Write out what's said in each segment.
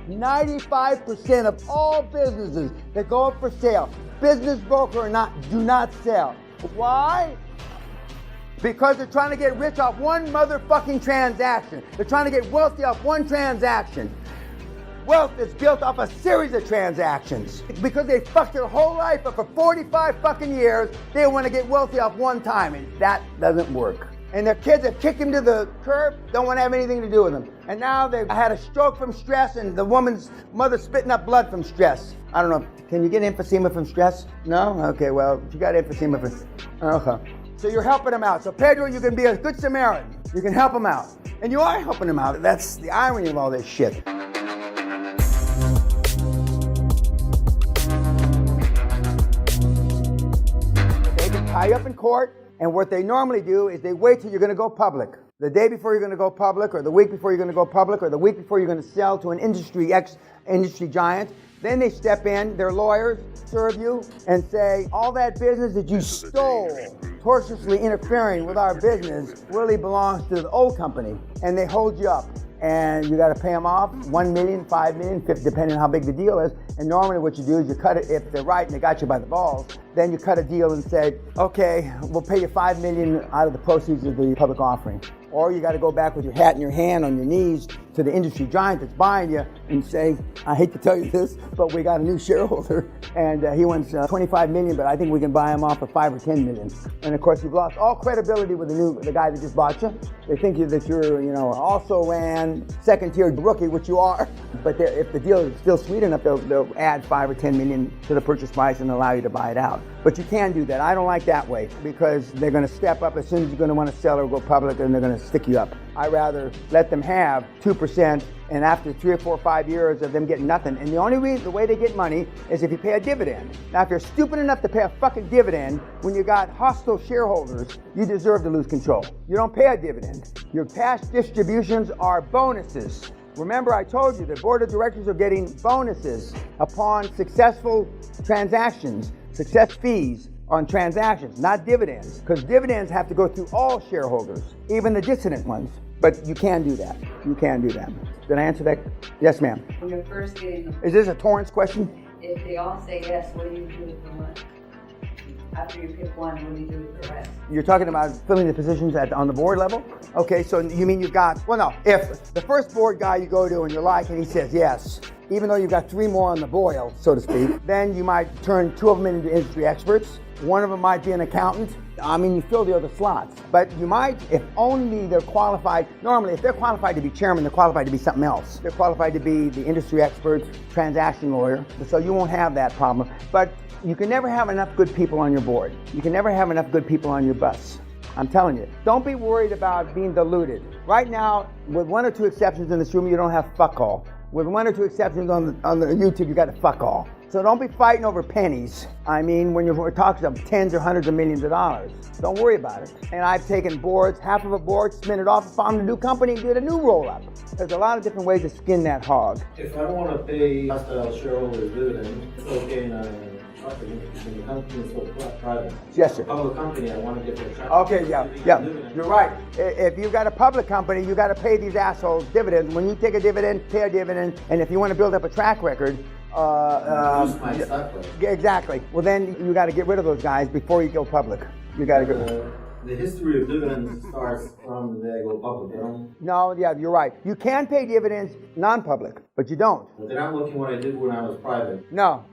95% of all businesses that go up for sale, business broker or not, do not sell. Why? Because they're trying to get rich off one motherfucking transaction. They're trying to get wealthy off one transaction. Wealth is built off a series of transactions. Because they fucked their whole life up for 45 fucking years, they want to get wealthy off one time, and that doesn't work. And their kids have kicked him to the curb, don't want to have anything to do with him. And now they've had a stroke from stress, and the woman's mother spitting up blood from stress. I don't know, can you get emphysema from stress? No? Okay, well, you got emphysema from, okay. So you're helping them out. So Pedro, you can be a good Samaritan. You can help them out. And you are helping them out. That's the irony of all this shit. They can tie you up in court, and what they normally do is they wait till you're going to go public. The day before you're going to go public, or the week before you're going to go public, or the week before you're going to sell to an industry giant. Then they step in, their lawyers serve you and say, all that business that you stole, tortiously interfering with our business, really belongs to the old company. And they hold you up. And you got to pay them off, 1 million, 5 million, 50, depending on how big the deal is. And normally what you do is you cut it, if they're right and they got you by the balls, then you cut a deal and say, okay, we'll pay you 5 million out of the proceeds of the public offering. Or you got to go back with your hat in your hand on your knees to the industry giant that's buying you and say, I hate to tell you this, but we got a new shareholder and he wants 25 million, but I think we can buy him off for 5 or 10 million. And of course, you've lost all credibility with the guy that just bought you. They think that you're, also ran second-tier rookie, which you are. But if the deal is still sweet enough, they'll add 5 or 10 million to the purchase price and allow you to buy it out. But you can do that. I don't like that way because they're going to step up as soon as you're going to want to sell or go public, and they're going to stick you up. I rather let them have 2%, and after 3 or 4 or 5 years of them getting nothing, and the way they get money is if you pay a dividend. Now, if you're stupid enough to pay a fucking dividend when you got hostile shareholders, you deserve to lose control. You don't pay a dividend. Your cash distributions are bonuses. Remember, I told you the board of directors are getting bonuses upon successful transactions, success fees on transactions, not dividends, because dividends have to go through all shareholders, even the dissident ones. But you can do that. You can do that. Did I answer that? Yes, ma'am. When you're first getting Is this a Torrance question? If they all say yes, what do you do with the one? After you pick one, what do you do with the rest? You're talking about filling the positions on the board level? Okay, so you mean if the first board guy you go to and you like and he says yes, even though you've got 3 more on the boil, so to speak, then you might turn 2 of them into industry experts. One of them might be an accountant. You fill the other slots. But you might, if only they're qualified, normally if they're qualified to be chairman, they're qualified to be something else. They're qualified to be the industry expert, transaction lawyer, so you won't have that problem. But you can never have enough good people on your board. You can never have enough good people on your bus. I'm telling you. Don't be worried about being diluted. Right now, with 1 or 2 exceptions in this room, you don't have fuck all. With 1 or 2 exceptions on the YouTube, you got to fuck all. So don't be fighting over pennies. When you're talking of tens or hundreds of millions of dollars. Don't worry about it. And I've taken boards, half of a board, spin it off, found a new company, and did a new roll-up. There's a lot of different ways to skin that hog. If I don't want to pay hostile shareholders dividend, it's okay when the company is so private. Yes, sir. Public company, I want to get their track. Okay, yeah. You're right. If you've got a public company, you got to pay these assholes dividends. When you take a dividend, pay a dividend, and if you want to build up a track record, exactly. Well, then you got to get rid of those guys before you go public. You got to go. The history of dividends starts from the day I go public, you know? No, yeah, you're right. You can pay dividends non-public, but you don't. But they're not looking what I did when I was private. No.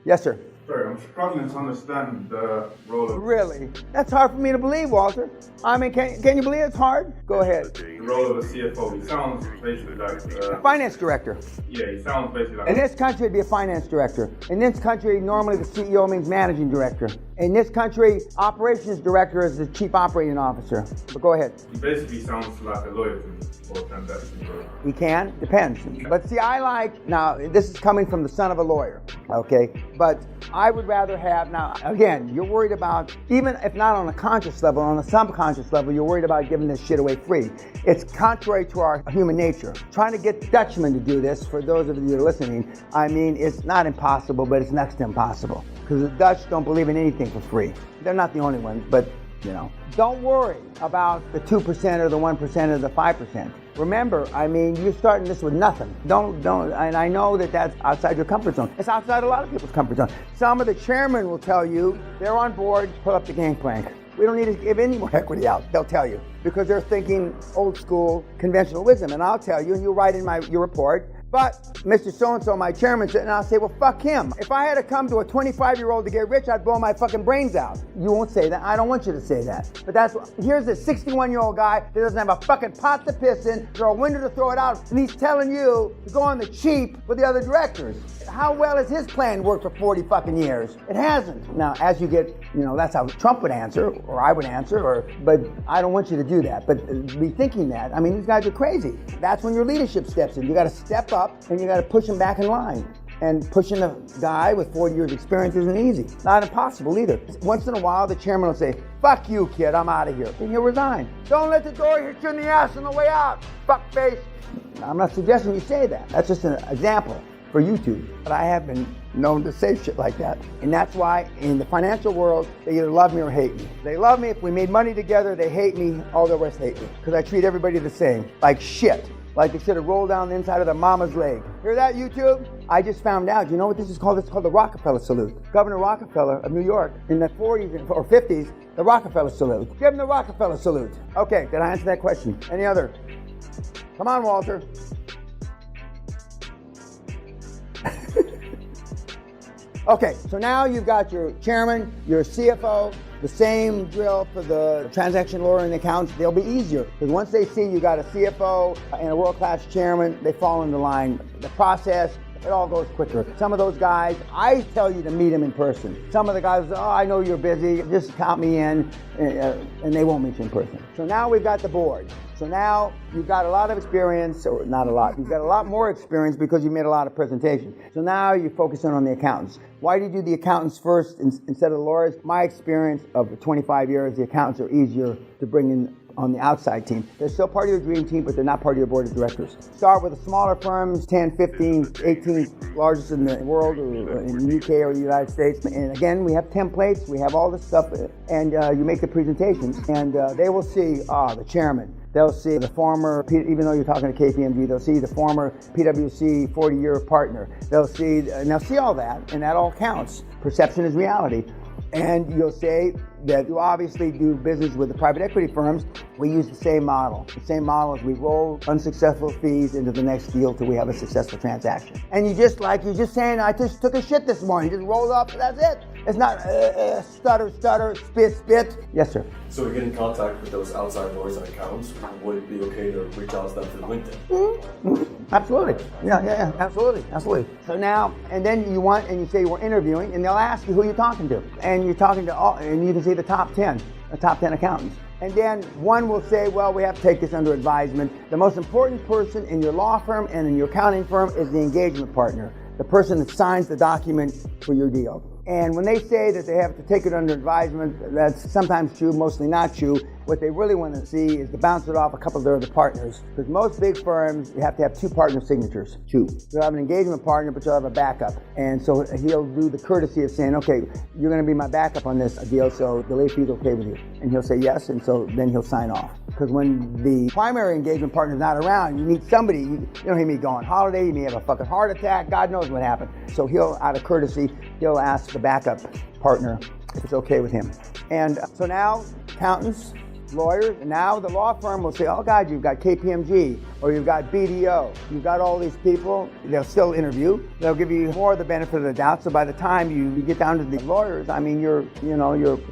Yes, sir. Sorry, I'm struggling to understand the role of... Really? That's hard for me to believe, Walter. Can you believe it's hard? Go ahead. The role of a CFO, he sounds basically like... finance director. Yeah, he sounds basically like... In this country, it'd be a finance director. In this country, normally the CEO means managing director. In this country, operations director is the chief operating officer. But go ahead. He basically sounds like a lawyer to me, or transaction lawyer. He can, depends. But see, now this is coming from the son of a lawyer, okay? But I would rather have, now again, you're worried about, even if not on a conscious level, on a subconscious level, you're worried about giving this shit away free. It's contrary to our human nature. Trying to get Dutchmen to do this, for those of you that are listening, it's not impossible, but it's next to impossible. Because the Dutch don't believe in anything for free. They're not the only ones, but Don't worry about the 2% or the 1% or the 5%. Remember, I mean, you're starting this with nothing. Don't, and I know that that's outside your comfort zone. It's outside a lot of people's comfort zone. Some of the chairmen will tell you they're on board, pull up the gangplank. We don't need to give any more equity out, they'll tell you, because they're thinking old school conventional wisdom. And I'll tell you, and you'll write in your report, but Mr. So-and-so, my chairman, and I'll say, well, fuck him. If I had to come to a 25-year-old to get rich, I'd blow my fucking brains out. You won't say that. I don't want you to say that. But here's a 61-year-old guy that doesn't have a fucking pot to piss in, or a window to throw it out, and he's telling you to go on the cheap with the other directors. How well has his plan worked for 40 fucking years? It hasn't. Now, as you get, that's how Trump would answer, or I would answer, but I don't want you to do that. But be thinking that. I mean, these guys are crazy. That's when your leadership steps in. You got to step up, and you got to push him back in line. And pushing a guy with 40 years experience isn't easy. Not impossible either. Once in a while, the chairman will say, fuck you, kid, I'm out of here. Then he'll resign. Don't let the door hit you in the ass on the way out, fuckface. I'm not suggesting you say that. That's just an example for YouTube. But I have been known to say shit like that. And that's why in the financial world, they either love me or hate me. They love me if we made money together, they hate me, all the rest hate me. Because I treat everybody the same, like shit. Like they should have rolled down the inside of their mama's leg. Hear that, YouTube? I just found out. You know what this is called? It's called the Rockefeller Salute. Governor Rockefeller of New York in the 40s or 50s, the Rockefeller Salute. Give him the Rockefeller Salute. Okay, did I answer that question? Any other? Come on, Walter. Okay, so now you've got your chairman, your CFO, the same drill for the transaction lawyer and the accountants. They'll be easier because once they see you got a CFO and a world-class chairman, they fall into line. The process, it all goes quicker. Some of those guys, I tell you to meet them in person. Some of the guys, I know you're busy, just count me in, and they won't meet you in person. So now we've got the board. So now you've got a lot of experience, or not a lot, you've got a lot more experience because you made a lot of presentations. So now you're focusing on the accountants. Why do you do the accountants first instead of the lawyers? My experience of 25 years, the accountants are easier to bring in on the outside team. They're still part of your dream team, but they're not part of your board of directors. Start with the smaller firms, 10, 15, 18 largest in the world, or in the UK or the United States. And again, we have templates, we have all this stuff, and you make the presentations, and they will see, the chairman. They'll see the former, even though you're talking to KPMG, they'll see the former PwC 40-year partner. They'll see all that, and that all counts. Perception is reality. And you'll say that you obviously do business with the private equity firms. We use the same model. The same model is we roll unsuccessful fees into the next deal till we have a successful transaction. And you're just saying, I just took a shit this morning. You just rolled up, that's it. It's not stutter, spit. Yes, sir. So we get in contact with those outside lawyers and accountants. Would it be okay to reach out to them through LinkedIn? Mm-hmm. Absolutely. Yeah, absolutely. So now, and then you say we're interviewing, and they'll ask you who you're talking to. And you're talking to all, and you can see the top 10 accountants. And then one will say, well, we have to take this under advisement. The most important person in your law firm and in your accounting firm is the engagement partner, the person that signs the document for your deal. And when they say that they have to take it under advisement, that's sometimes true, mostly not true. What they really want to see is to bounce it off a couple of their other partners. Because most big firms, you have to have two partner signatures. Two. You'll have an engagement partner, but you'll have a backup. And so he'll do the courtesy of saying, okay, you're going to be my backup on this deal, so the late fee's okay with you. And he'll say yes, and so then he'll sign off. Because when the primary engagement partner's not around, you need somebody, you don't hear me go on holiday, you may have a fucking heart attack, God knows what happened. So he'll, out of courtesy, he'll ask the backup partner if it's okay with him. And so now, accountants, lawyers, and now the law firm will say, oh God, you've got KPMG, or you've got BDO, you've got all these people. They'll still interview. They'll give you more of the benefit of the doubt. So by the time you get down to the lawyers, I mean, you're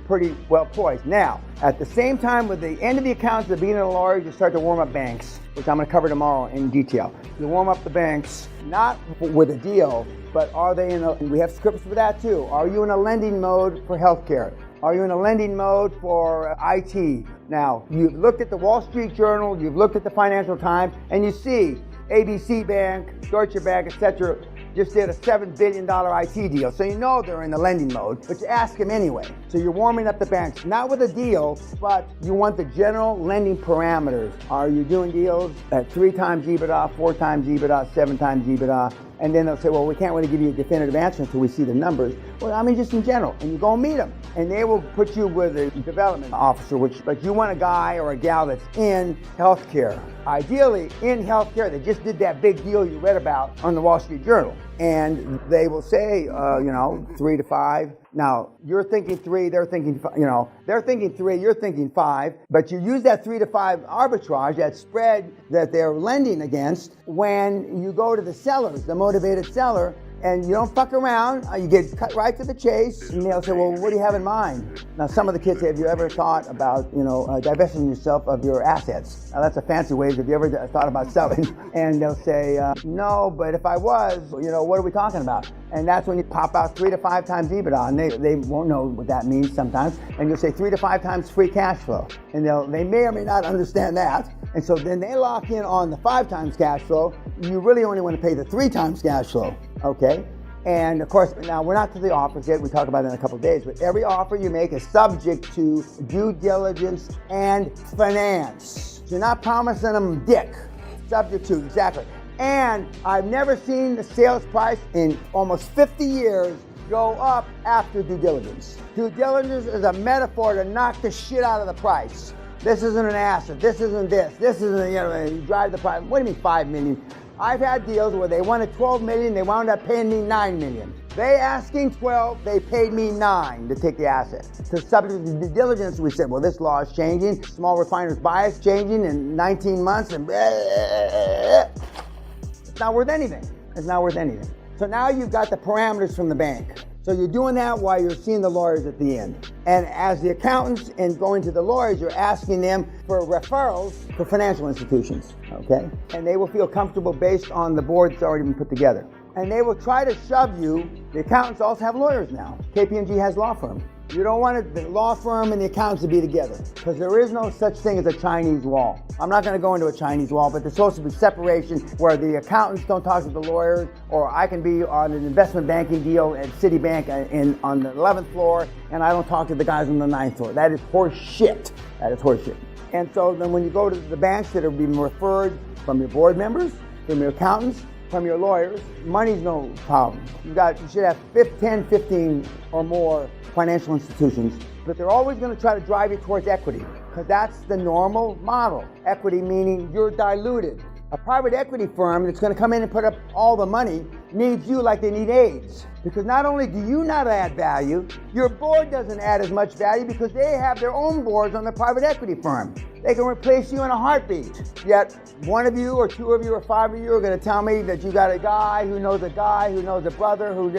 pretty well poised. Now, at the same time, with the end of the accounts, the beginning of the lawyers, you start to warm up banks, which I'm going to cover tomorrow in detail. You warm up the banks, not with a deal, but are they we have scripts for that too. Are you in a lending mode for healthcare? Are you in a lending mode for IT? Now, you've looked at the Wall Street Journal, you've looked at the Financial Times, and you see ABC Bank, Deutsche Bank, etc. just did a $7 billion IT deal. So you know they're in the lending mode, but you ask them anyway. So you're warming up the banks, not with a deal, but you want the general lending parameters. Are you doing deals at 3 times EBITDA, 4 times EBITDA, 7 times EBITDA? And then they'll say, well, we can't really give you a definitive answer until we see the numbers. Well, I mean, just in general. And you go meet them. And they will put you with a development officer, but you want a guy or a gal that's in healthcare. Ideally, in healthcare. They just did that big deal you read about on the Wall Street Journal. And they will say, 3 to 5. Now, you're thinking 3, they're thinking, they're thinking 3, you're thinking 5, but you use that 3 to 5 arbitrage, that spread that they're lending against, when you go to the sellers, the motivated seller, and you don't fuck around, you get cut right to the chase, and they'll say, well, what do you have in mind? Now, some of the kids say, have you ever thought about, divesting yourself of your assets? Now, that's a fancy way, have you ever thought about selling? And they'll say, no, but if I was, what are we talking about? And that's when you pop out 3 to 5 times EBITDA, and they won't know what that means sometimes. And you'll say 3 to 5 times free cash flow. And they may or may not understand that. And so then they lock in on the 5 times cash flow. You really only want to pay the 3 times cash flow, okay? And of course, now we're not to the offers yet. We talk about it in a couple of days. But every offer you make is subject to due diligence and finance. So you're not promising them dick. Subject to, exactly. And I've never seen the sales price in almost 50 years go up after due diligence. Due diligence is a metaphor to knock the shit out of the price. This isn't an asset. This isn't this. This isn't, you drive the price. What do you mean 5 million? I've had deals where they wanted 12 million, they wound up paying me 9 million. They asking 12, they paid me 9 to take the asset. So subject to due diligence, we said, well, this law is changing. Small refiners bias changing in 19 months, and it's not worth anything. It's not worth anything. So now you've got the parameters from the bank. So you're doing that while you're seeing the lawyers at the end. And as the accountants and going to the lawyers, you're asking them for referrals for financial institutions, okay? And they will feel comfortable based on the board that's already been put together. And they will try to shove you. The accountants also have lawyers now. KPMG has law firm. You don't want the law firm and the accountants to be together, because there is no such thing as a Chinese wall. I'm not going to go into a Chinese wall, but there's supposed to be separation where the accountants don't talk to the lawyers, or I can be on an investment banking deal at Citibank on the 11th floor, and I don't talk to the guys on the 9th floor. That is horse shit. That is horse shit. And so then when you go to the banks that are being referred from your board members, from your accountants, from your lawyers, money's no problem. You should have 10, 15 or more financial institutions, but they're always going to try to drive you towards equity, because that's the normal model. Equity meaning you're diluted. A private equity firm that's going to come in and put up all the money needs you like they need AIDS. Because not only do you not add value, your board doesn't add as much value because they have their own boards on the private equity firm. They can replace you in a heartbeat. Yet one of you or 2 of you or 5 of you are going to tell me that you got a guy who knows a guy who knows a brother who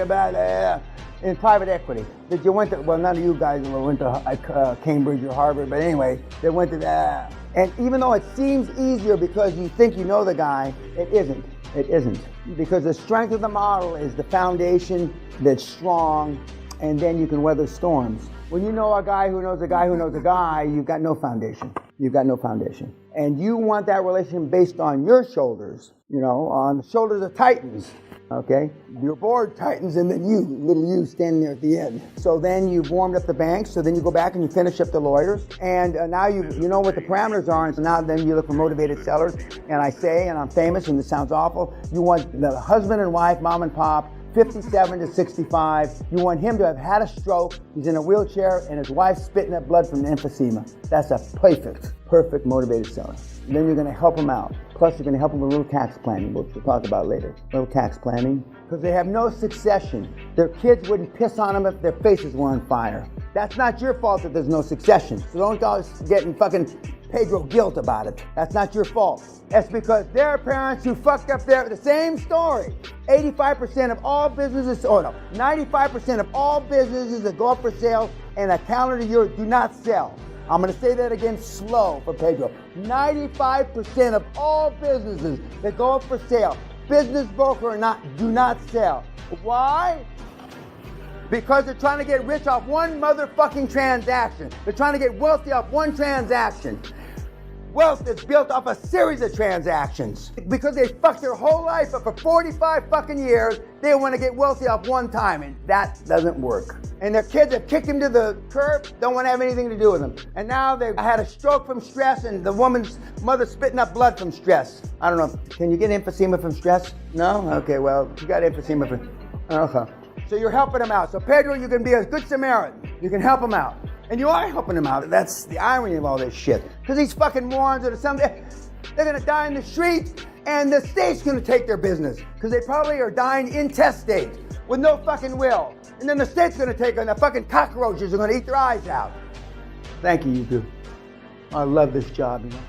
in private equity. That you went to, well, none of you guys went to Cambridge or Harvard, but anyway, they went to that. And even though it seems easier because you think you know the guy, it isn't. It isn't. Because the strength of the model is the foundation that's strong, and then you can weather storms. When you know a guy who knows a guy who knows a guy, you've got no foundation. You've got no foundation. And you want that relationship based on your shoulders, on the shoulders of titans. Okay? Your board tightens, and then little you standing there at the end. So then you've warmed up the banks, so then you go back and you finish up the lawyers, and now you know what the parameters are, and so now then you look for motivated sellers, and I say, and I'm famous, and this sounds awful, you want the husband and wife, mom and pop, 57 to 65, you want him to have had a stroke, he's in a wheelchair, and his wife's spitting up blood from emphysema. That's a perfect motivated seller. And then you're going to help them out. Plus, you're going to help them with a little tax planning, which we'll talk about later. Little tax planning. Because they have no succession. Their kids wouldn't piss on them if their faces were on fire. That's not your fault that there's no succession. So don't go getting fucking Pedro guilt about it. That's not your fault. That's because their parents who fucked up the same story. 85% of all businesses, 95% of all businesses that go up for sale in a calendar year do not sell. I'm going to say that again slow for Pedro. 95% of all businesses that go up for sale, business broker or not, do not sell. Why? Because they're trying to get rich off one motherfucking transaction. They're trying to get wealthy off one transaction. wealth is built off a series of transactions. Because they fucked their whole life up for 45 fucking years, they want to get wealthy off one time, and that doesn't work. And their kids have kicked him to the curb, don't want to have anything to do with him. And now they've had a stroke from stress, and the woman's mother spitting up blood from stress. I don't know, can you get emphysema from stress? No? Okay, well, you got emphysema from... Okay. So you're helping him out. So Pedro, you can be a good Samaritan. You can help him out. And you are helping him out. That's the irony of all this shit. Because these fucking morons are someday, they're going to die in the street, and the state's going to take their business. Because they probably are dying intestate with no fucking will. And then the state's going to take them. The fucking cockroaches are going to eat their eyes out. Thank you, you two. I love this job, you know.